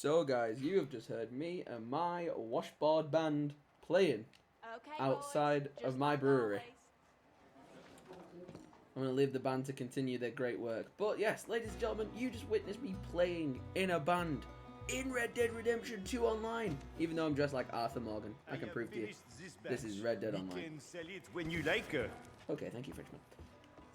So guys, you have just heard me and my washboard band playing outside of my brewery. I'm going to leave the band to continue their great work. But yes, ladies and gentlemen, you just witnessed me playing in a band in Red Dead Redemption 2 Online. Even though I'm dressed like Arthur Morgan, I can prove to you this is Red Dead Online. You can sell it when you like. Okay, thank you, Frenchman.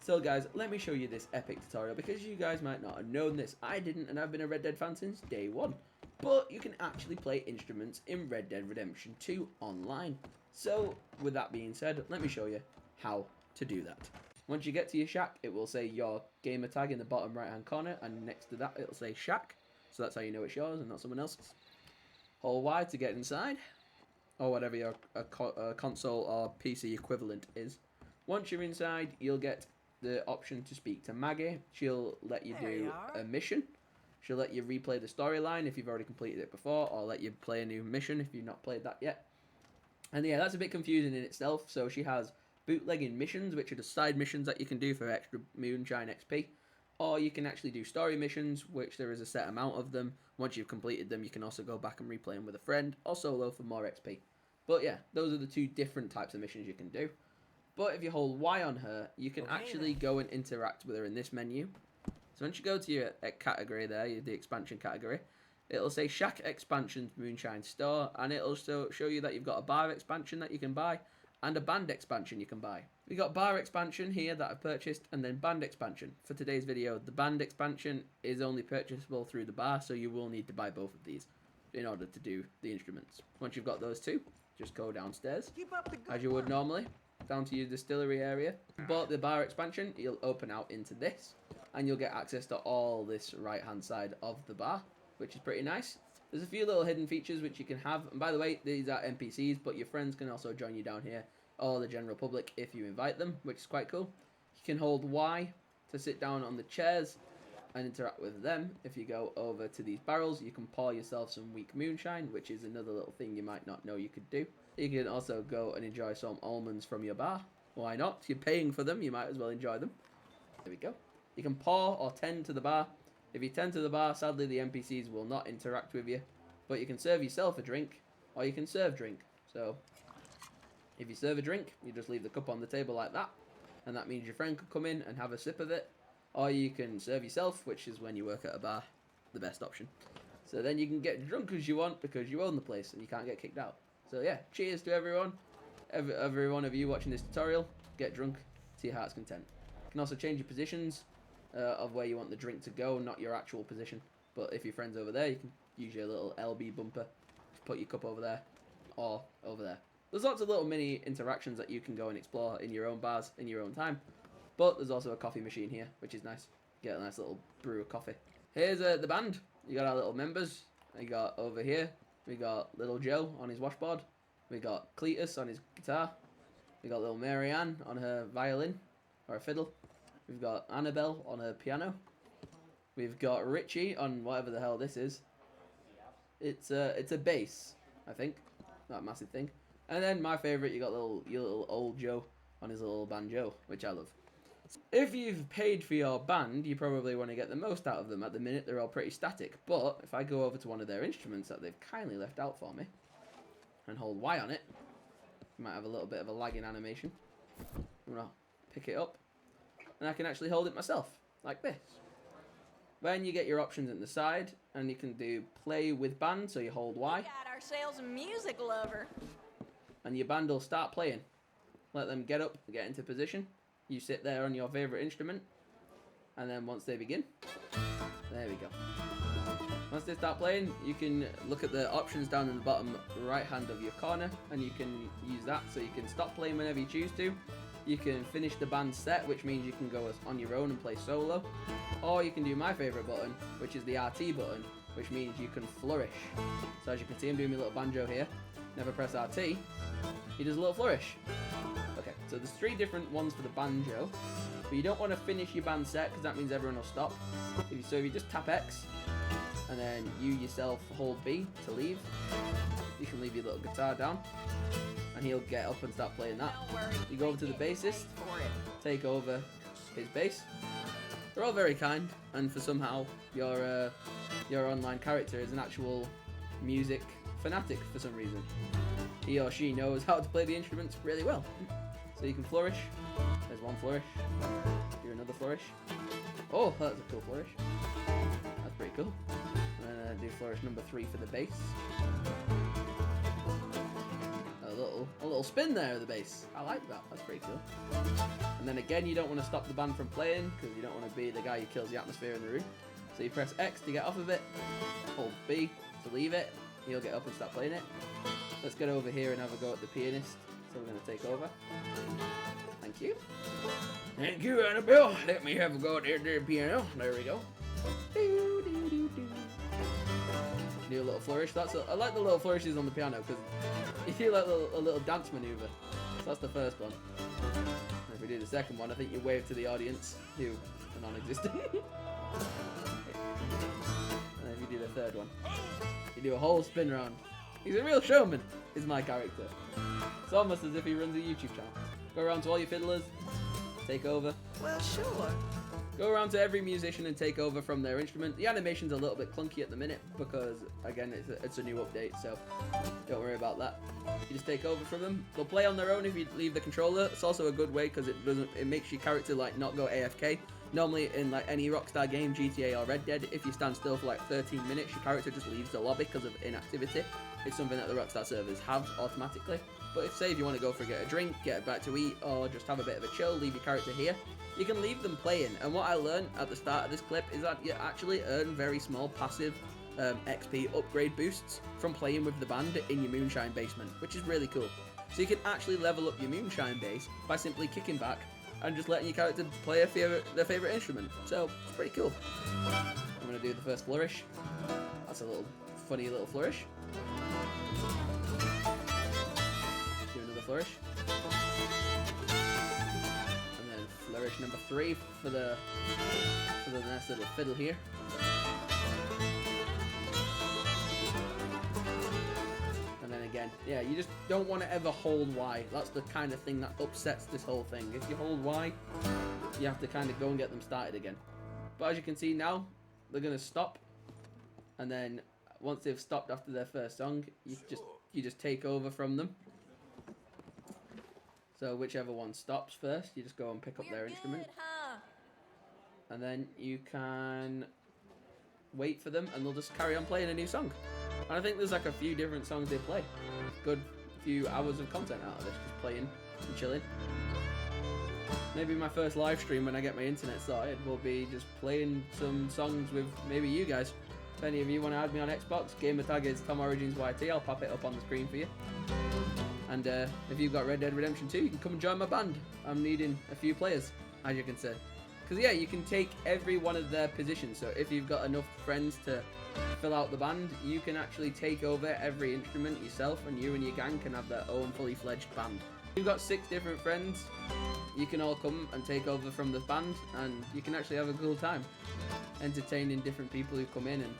So guys, let me show you this epic tutorial because you guys might not have known this. I didn't, and I've been a Red Dead fan since day one. But you can actually play instruments in Red Dead Redemption 2 Online. So, with that being said, let me show you how to do that. Once you get to your shack, it will say your gamer tag in the bottom right hand corner, and next to that it'll say shack. So that's how you know it's yours and not someone else's. Hold Y to get inside, or whatever your console or PC equivalent is. Once you're inside, you'll get the option to speak to Maggie. She'll let you do a mission. She'll let you replay the storyline if you've already completed it before, or let you play a new mission if you've not played that yet. And yeah, that's a bit confusing in itself. So she has Bootlegging Missions, which are the side missions that you can do for extra Moonshine XP. Or you can actually do story missions, which there is a set amount of them. Once you've completed them, you can also go back and replay them with a friend, or solo for more XP. But yeah, those are the two different types of missions you can do. But if you hold Y on her, you can actually go and interact with her in this menu. So once you go to your category there, the expansion category, it'll say Shack Expansions Moonshine Store, and it'll show you that you've got a bar expansion that you can buy, and a band expansion you can buy. We got bar expansion here that I've purchased, and then band expansion. For today's video, the band expansion is only purchasable through the bar, so you will need to buy both of these in order to do the instruments. Once you've got those two, just go downstairs, as you would normally, down to your distillery area. Bought the bar expansion, you'll open out into this, and you'll get access to all this right hand side of the bar, which is pretty nice. There's a few little hidden features which you can have, and by the way, these are NPCs, but your friends can also join you down here, or the general public if you invite them, which is quite cool. You can hold Y to sit down on the chairs and interact with them. If you go over to these barrels, you can pour yourself some weak moonshine, which is another little thing you might not know you could do. You can also go and enjoy some almonds from your bar. Why not? You're paying for them, you might as well enjoy them. There we go. You can pour or tend to the bar. If you tend to the bar, sadly the NPCs will not interact with you. But you can serve yourself a drink, or you can serve drink. So, if you serve a drink, you just leave the cup on the table like that. And that means your friend could come in and have a sip of it. Or you can serve yourself, which is when you work at a bar, the best option. So then you can get drunk as you want because you own the place and you can't get kicked out. So yeah, cheers to everyone. Every one of you watching this tutorial, get drunk to your heart's content. You can also change your positions of where you want the drink to go, not your actual position. But if your friend's over there, you can use your little LB bumper to put your cup over there or over there. There's lots of little mini interactions that you can go and explore in your own bars, in your own time. But there's also a coffee machine here, which is nice. Get a nice little brew of coffee. Here's the band. You got our little members. We got over here, we got little Joe on his washboard. We got Cletus on his guitar. We got little Marianne on her violin, or a fiddle. We've got Annabelle on her piano. We've got Richie on whatever the hell this is. It's a bass, I think. That massive thing. And then my favourite, you got your little old Joe on his little banjo, which I love. If you've paid for your band, you probably want to get the most out of them. At the minute, they're all pretty static. But if I go over to one of their instruments that they've kindly left out for me, and hold Y on it, you might have a little bit of a lagging animation. I'm going to pick it up, and I can actually hold it myself, like this. Then you get your options at the side, and you can do play with band, so you hold Y. We got ourselves a music lover. And your band will start playing. Let them get up, get into position. You sit there on your favourite instrument, and then once they begin, there we go. Once they start playing, you can look at the options down in the bottom right hand of your corner, and you can use that so you can stop playing whenever you choose to. You can finish the band set, which means you can go on your own and play solo. Or you can do my favourite button, which is the RT button, which means you can flourish. So as you can see, I'm doing my little banjo here. Never press RT, he does a little flourish. Okay, so there's 3 different ones for the banjo. But you don't want to finish your band set, because that means everyone will stop. So if you just tap X, and then you yourself hold B to leave, you can leave your little guitar down, and he'll get up and start playing that. You go over to the bassist, take over his bass. They're all very kind, and for somehow your your online character is an actual music fanatic for some reason. He or she knows how to play the instruments really well. So you can flourish. There's one flourish. Do another flourish. Oh, that's a cool flourish. That's pretty cool. And then do flourish number 3 for the bass. A little spin there of the bass. I like that. That's pretty cool. And then again, you don't want to stop the band from playing because you don't want to be the guy who kills the atmosphere in the room. So you press X to get off of it. Hold B to leave it. He'll get up and start playing it. Let's get over here and have a go at the pianist. So we're going to take over. Thank you. Thank you, Annabelle. Let me have a go at the piano. There we go. Do a little flourish. I like the little flourishes on the piano because you feel like a little dance maneuver. So that's the first one. And if we do the second one, I think you wave to the audience, who are non-existent. And then if you do the third one, you do a whole spin round. He's a real showman, is my character. It's almost as if he runs a YouTube channel. Go around to all your fiddlers, take over. Well, sure. Go around to every musician and take over from their instrument. The animation's a little bit clunky at the minute because, again, it's a new update, so don't worry about that. You just take over from them. They'll play on their own if you leave the controller. It's also a good way because it makes your character like not go AFK. Normally in like any Rockstar game, GTA or Red Dead, if you stand still for like 13 minutes, your character just leaves the lobby because of inactivity. It's something that the Rockstar servers have automatically. But if, say, if you want to go for get a drink, get a bite to eat, or just have a bit of a chill, leave your character here, you can leave them playing. And what I learned at the start of this clip is that you actually earn very small passive XP upgrade boosts from playing with the band in your Moonshine basement, which is really cool. So you can actually level up your Moonshine base by simply kicking back and just letting your character play their favorite instrument. So it's pretty cool. I'm going to do the first flourish. That's a little funny little flourish. Do another flourish. And then flourish number 3 for the nice little fiddle here. And then again, yeah, you just don't want to ever hold Y. That's the kind of thing that upsets this whole thing. If you hold Y, you have to kind of go and get them started again. But as you can see now, they're going to stop. And then once they've stopped after their first song, you just take over from them. So whichever one stops first, you just go and pick up their instrument. Huh? And then you can wait for them and they'll just carry on playing a new song. And I think there's like a few different songs they play. Good few hours of content out of this, just playing and chilling. Maybe my first live stream when I get my internet started will be just playing some songs with maybe you guys. If any of you want to add me on Xbox, gamer tag is TomOriginsYT. I'll pop it up on the screen for you. And if you've got Red Dead Redemption 2, you can come and join my band. I'm needing a few players, as you can see. Because yeah, you can take every one of their positions. So if you've got enough friends to fill out the band, you can actually take over every instrument yourself, and you and your gang can have their own fully fledged band. If you've got 6 different friends, you can all come and take over from the band, and you can actually have a cool time entertaining different people who come in and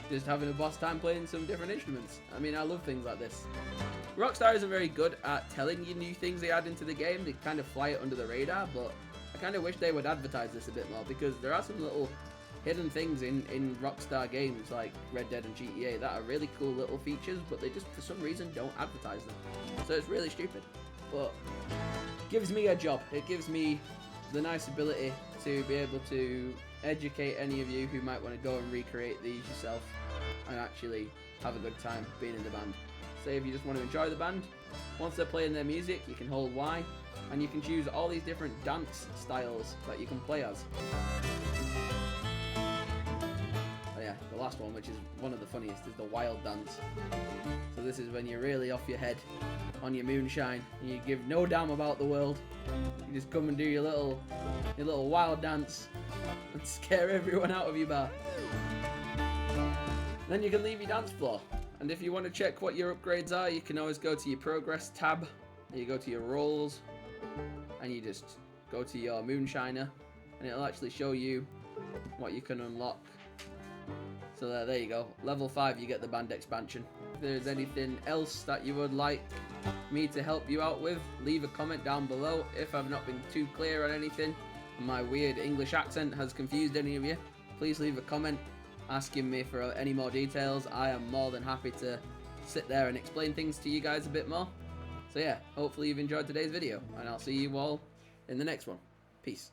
just having a boss time playing some different instruments. I mean, I love things like this. Rockstar isn't very good at telling you new things they add into the game. They kind of fly it under the radar, but I kind of wish they would advertise this a bit more, because there are some little hidden things in Rockstar games like Red Dead and GTA that are really cool little features, but they just for some reason don't advertise them. So it's really stupid, but it gives me a job. It gives me the nice ability to be able to educate any of you who might want to go and recreate these yourself and actually have a good time being in the band. Say if you just want to enjoy the band, once they're playing their music, you can hold Y, and you can choose all these different dance styles that you can play as. Oh yeah, the last one, which is one of the funniest, is the wild dance. So this is when you're really off your head on your moonshine, and you give no damn about the world. You just come and do your little wild dance and scare everyone out of your bar. Then you can leave your dance floor. And if you want to check what your upgrades are, you can always go to your progress tab. You go to your roles, and you just go to your moonshiner, and it'll actually show you what you can unlock. So there you go. Level 5, you get the band expansion. If there's anything else that you would like me to help you out with, leave a comment down below. If I've not been too clear on anything, and my weird English accent has confused any of you, please leave a comment. asking me for any more details, I am more than happy to sit there and explain things to you guys a bit more. So yeah, hopefully you've enjoyed today's video, and I'll see you all in the next one. Peace.